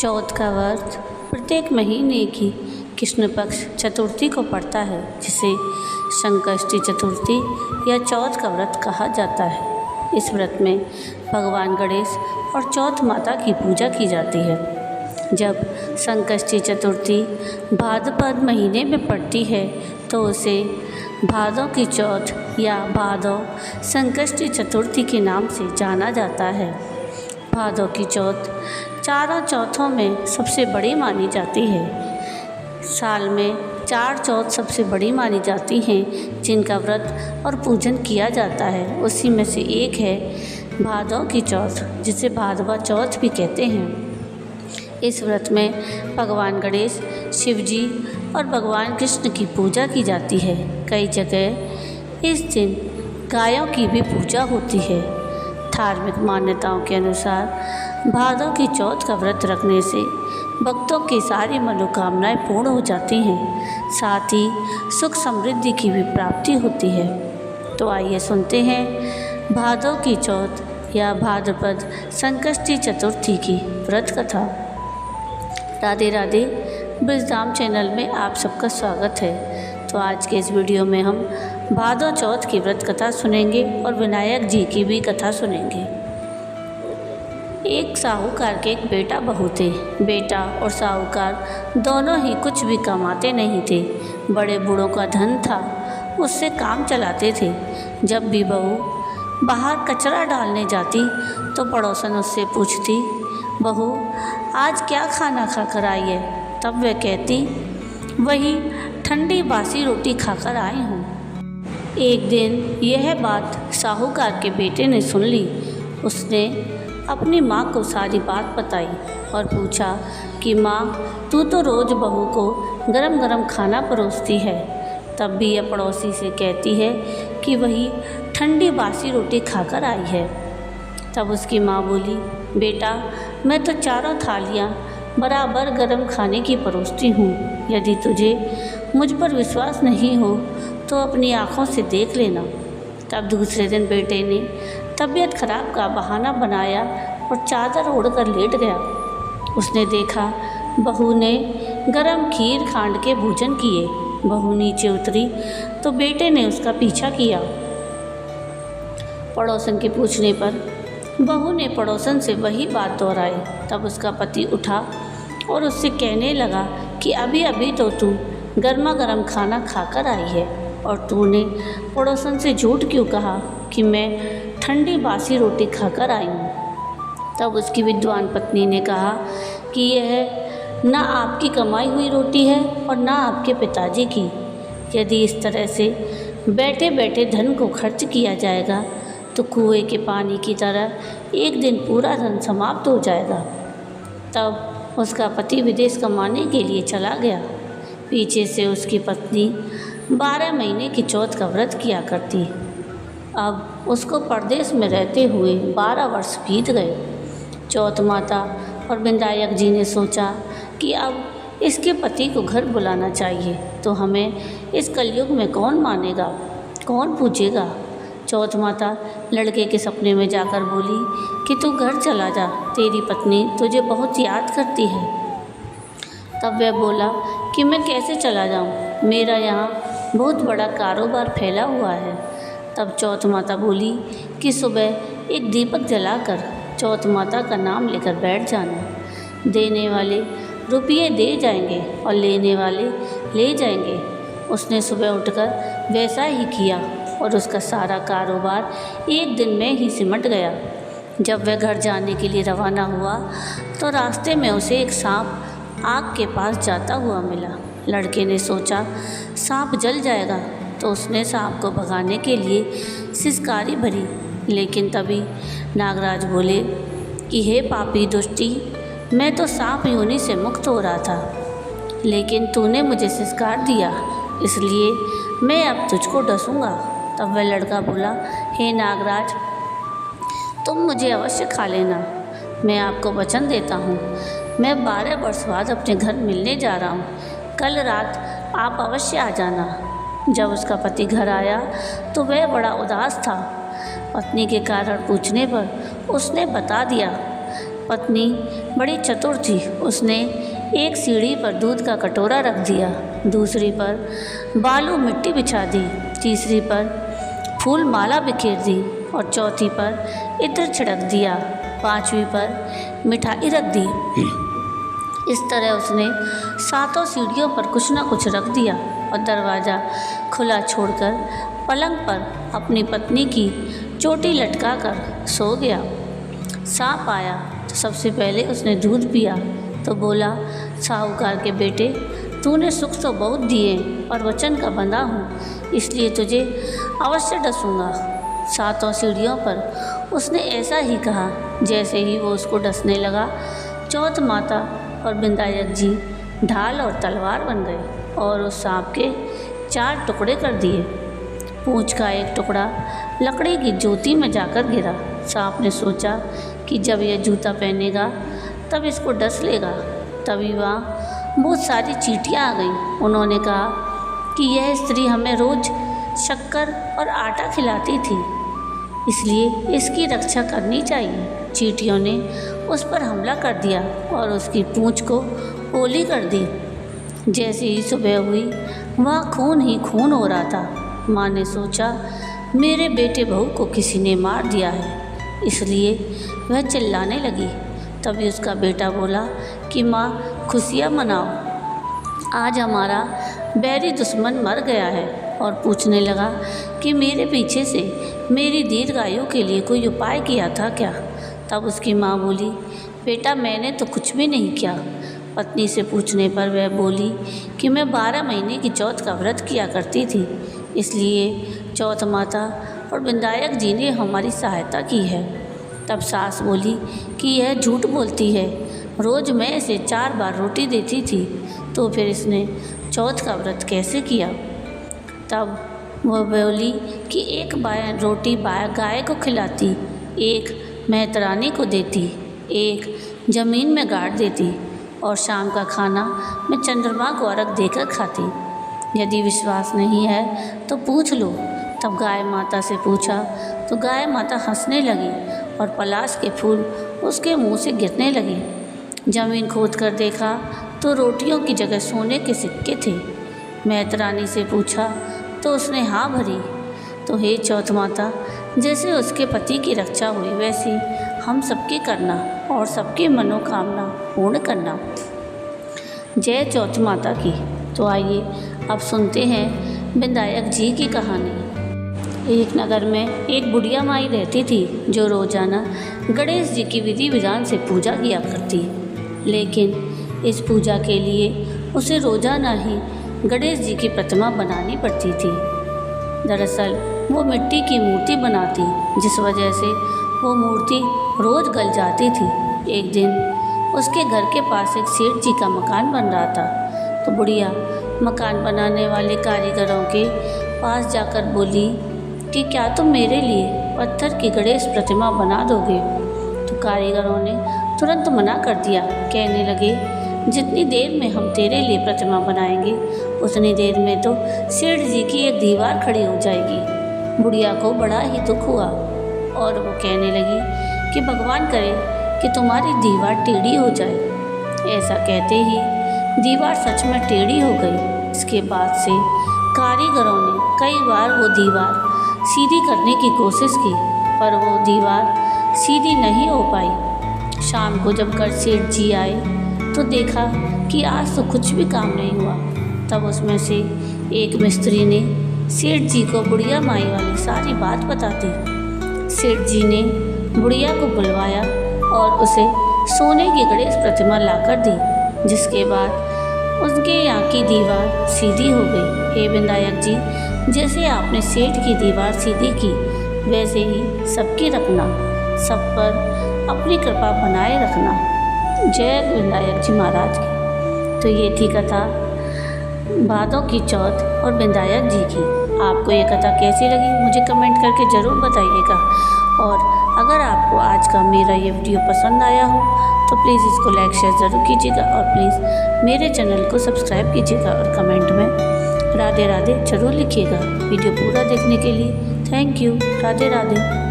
चौथ का व्रत प्रत्येक महीने की कृष्ण पक्ष चतुर्थी को पड़ता है, जिसे संकष्टी चतुर्थी या चौथ का व्रत कहा जाता है। इस व्रत में भगवान गणेश और चौथ माता की पूजा की जाती है। जब संकष्टी चतुर्थी भाद्रपद महीने में पड़ती है तो उसे भादों की चौथ या भादव संकष्टी चतुर्थी के नाम से जाना जाता है। भादों की चौथ चारों चौथों में सबसे बड़ी मानी जाती है। साल में 4 चौथ सबसे बड़ी मानी जाती हैं जिनका व्रत और पूजन किया जाता है। उसी में से एक है भादों की चौथ, जिसे भादवा चौथ भी कहते हैं। इस व्रत में भगवान गणेश, शिव जी और भगवान कृष्ण की पूजा की जाती है। कई जगह इस दिन गायों की भी पूजा होती है। धार्मिक मान्यताओं के अनुसार भादों की चौथ का व्रत रखने से भक्तों की सारी मनोकामनाएं पूर्ण हो जाती हैं, साथ ही सुख समृद्धि की भी प्राप्ति होती है। तो आइए सुनते हैं भादों की चौथ या भाद्रपद संकष्टी चतुर्थी की व्रत कथा। राधे राधे। ब्रजधाम चैनल में आप सबका स्वागत है। तो आज के इस वीडियो में हम भादों चौथ की व्रत कथा सुनेंगे और विनायक जी की भी कथा सुनेंगे। एक साहूकार के एक बेटा बहू थे। बेटा और साहूकार दोनों ही कुछ भी कमाते नहीं थे। बड़े बूढ़ों का धन था, उससे काम चलाते थे। जब भी बहू बाहर कचरा डालने जाती तो पड़ोसन उससे पूछती, बहू आज क्या खाना खाकर आई है? तब वह कहती, वही ठंडी बासी रोटी खाकर आई हूँ। एक दिन यह बात साहूकार के बेटे ने सुन ली। उसने अपनी माँ को सारी बात बताई और पूछा कि माँ, तू तो रोज़ बहू को गरम गरम खाना परोसती है, तब भी यह पड़ोसी से कहती है कि वही ठंडी बासी रोटी खाकर आई है। तब उसकी माँ बोली, बेटा मैं तो चारों थालियाँ बराबर गरम खाने की परोसती हूँ। यदि तुझे मुझ पर विश्वास नहीं हो तो अपनी आँखों से देख लेना। तब दूसरे दिन बेटे ने तबीयत खराब का बहाना बनाया और चादर ओढ़कर लेट गया। उसने देखा बहू ने गरम खीर खांड के भोजन किए। बहू नीचे उतरी तो बेटे ने उसका पीछा किया। पड़ोसन के पूछने पर बहू ने पड़ोसन से वही बात दोहराई। तब उसका पति उठा और उससे कहने लगा कि अभी अभी तो तू गर्मा गर्म खाना खाकर आई है और तूने पड़ोसन से झूठ क्यों कहा कि मैं ठंडी बासी रोटी खाकर आई हूँ। तब उसकी विद्वान पत्नी ने कहा कि यह ना आपकी कमाई हुई रोटी है और ना आपके पिताजी की। यदि इस तरह से बैठे बैठे धन को खर्च किया जाएगा तो कुएं के पानी की तरह एक दिन पूरा धन समाप्त हो जाएगा। तब उसका पति विदेश कमाने के लिए चला गया। पीछे से उसकी पत्नी 12 महीने की चौथ का व्रत किया करती। अब उसको परदेश में रहते हुए 12 वर्ष बीत गए। चौथ माता और विनायक जी ने सोचा कि अब इसके पति को घर बुलाना चाहिए, तो हमें इस कलयुग में कौन मानेगा, कौन पूजेगा। चौथ माता लड़के के सपने में जाकर बोली कि तू घर चला जा, तेरी पत्नी तुझे बहुत याद करती है। तब वह बोला कि मैं कैसे चला जाऊं, मेरा यहाँ बहुत बड़ा कारोबार फैला हुआ है। तब चौथ माता बोली कि सुबह एक दीपक जलाकर चौथ माता का नाम लेकर बैठ जाना। देने वाले रुपये दे जाएंगे और लेने वाले ले जाएंगे। उसने सुबह उठकर वैसा ही किया और उसका सारा कारोबार एक दिन में ही सिमट गया। जब वह घर जाने के लिए रवाना हुआ तो रास्ते में उसे एक सांप आग के पास जाता हुआ मिला। लड़के ने सोचा सांप जल जाएगा, तो उसने सांप को भगाने के लिए सिसकारी भरी। लेकिन तभी नागराज बोले कि हे पापी दुष्टी, मैं तो सांप योनि से मुक्त हो रहा था, लेकिन तूने मुझे सिसकार दिया, इसलिए मैं अब तुझको डसूँगा। तब वह लड़का बोला, हे नागराज, तुम मुझे अवश्य खा लेना, मैं आपको वचन देता हूँ। मैं 12 वर्ष बाद अपने घर मिलने जा रहा हूँ। कल रात आप अवश्य आ जाना। जब उसका पति घर आया तो वह बड़ा उदास था। पत्नी के कारण पूछने पर उसने बता दिया। पत्नी बड़ी चतुर थी। उसने एक सीढ़ी पर दूध का कटोरा रख दिया, दूसरी पर बालू मिट्टी बिछा दी, तीसरी पर फूल माला बिखेर दी और चौथी पर इत्र छिड़क दिया, पांचवी पर मिठाई रख दी। इस तरह उसने सातों सीढ़ियों पर कुछ न कुछ रख दिया और दरवाज़ा खुला छोड़कर पलंग पर अपनी पत्नी की चोटी लटका कर सो गया। सांप आया तो सबसे पहले उसने दूध पिया तो बोला, साहूकार के बेटे, तूने सुख तो बहुत दिए पर वचन का बंधा हूँ, इसलिए तुझे अवश्य डसूँगा। सातों सीढ़ियों पर उसने ऐसा ही कहा। जैसे ही वो उसको डसने लगा, चौथ माता और विंदायक जी ढाल और तलवार बन गए और उस सांप के 4 टुकड़े कर दिए। पूंछ का एक टुकड़ा लकड़ी की ज्योति में जाकर गिरा। सांप ने सोचा कि जब यह जूता पहनेगा तब इसको डस लेगा। तभी वहाँ बहुत सारी चींटियाँ आ गईं। उन्होंने कहा कि यह स्त्री हमें रोज़ शक्कर और आटा खिलाती थी, इसलिए इसकी रक्षा करनी चाहिए। चींटियों ने उस पर हमला कर दिया और उसकी पूंछ को पोली कर दी। जैसे ही सुबह हुई, वहाँ खून ही खून हो रहा था। माँ ने सोचा, मेरे बेटे बहू को किसी ने मार दिया है, इसलिए वह चिल्लाने लगी। तभी उसका बेटा बोला कि माँ, खुशियाँ मनाओ, आज हमारा बैरी दुश्मन मर गया है। और पूछने लगा कि मेरे पीछे से मेरी दीर्घायु के लिए कोई उपाय किया था क्या? तब उसकी माँ बोली, बेटा, मैंने तो कुछ भी नहीं किया। पत्नी से पूछने पर वह बोली कि मैं 12 महीने की चौथ का व्रत किया करती थी, इसलिए चौथ माता और विंदायक जी ने हमारी सहायता की है। तब सास बोली कि यह झूठ बोलती है, रोज़ मैं इसे 4 बार रोटी देती थी, तो फिर इसने चौथ का व्रत कैसे किया? तब वह बोली कि एक रोटी गाय को खिलाती, एक मेहतरानी को देती, एक ज़मीन में गाड़ देती और शाम का खाना मैं चंद्रमा को अर्घ देकर खाती। यदि विश्वास नहीं है तो पूछ लो। तब गाय माता से पूछा तो गाय माता हंसने लगी और पलाश के फूल उसके मुंह से गिरने लगे। ज़मीन खोद कर देखा तो रोटियों की जगह सोने के सिक्के थे। मेहतरानी से पूछा तो उसने हाँ भरी। तो हे चौथ माता, जैसे उसके पति की रक्षा हुई, वैसी हम सबकी करना और सबकी मनोकामना पूर्ण करना। जय चौथ माता की। तो आइए अब सुनते हैं विंदायक जी की कहानी। एक नगर में एक बुढ़िया माई रहती थी जो रोजाना गणेश जी की विधि विधान से पूजा किया करती, लेकिन इस पूजा के लिए उसे रोजाना ही गणेश जी की प्रतिमा बनानी पड़ती थी। दरअसल वो मिट्टी की मूर्ति बनाती, जिस वजह से वो मूर्ति रोज़ गल जाती थी। एक दिन उसके घर के पास एक सेठ जी का मकान बन रहा था, तो बुढ़िया मकान बनाने वाले कारीगरों के पास जाकर बोली कि क्या तुम मेरे लिए पत्थर की गणेश प्रतिमा बना दोगे? तो कारीगरों ने तुरंत मना कर दिया। कहने लगे, जितनी देर में हम तेरे लिए प्रतिमा बनाएंगे, उतनी देर में तो सेठ जी की एक दीवार खड़ी हो जाएगी। बुढ़िया को बड़ा ही दुख हुआ और वो कहने लगी कि भगवान करे कि तुम्हारी दीवार टेढ़ी हो जाए। ऐसा कहते ही दीवार सच में टेढ़ी हो गई। इसके बाद से कारीगरों ने कई बार वो दीवार सीधी करने की कोशिश की, पर वो दीवार सीधी नहीं हो पाई। शाम को जब घर सेठ जी आए तो देखा कि आज तो कुछ भी काम नहीं हुआ। तब उसमें से एक मिस्त्री ने सेठ जी को बुढ़िया माई वाली सारी बात बता दी। सेठ जी ने बुढ़िया को बुलवाया और उसे सोने की गणेश प्रतिमा लाकर दी, जिसके बाद उसके यहाँ की दीवार सीधी हो गई। हे विंदायक जी, जैसे आपने सेठ की दीवार सीधी की, वैसे ही सबकी रखना, सब पर अपनी कृपा बनाए रखना। जय विंदायक जी महाराज की। तो ये थी कथा भादों की चौथ और विंदायक जी की। आपको ये कथा कैसी लगी मुझे कमेंट करके ज़रूर बताइएगा। और अगर आपको आज का मेरा ये वीडियो पसंद आया हो तो प्लीज़ इसको लाइक शेयर ज़रूर कीजिएगा और प्लीज़ मेरे चैनल को सब्सक्राइब कीजिएगा और कमेंट में राधे राधे ज़रूर लिखिएगा। वीडियो पूरा देखने के लिए थैंक यू। राधे राधे।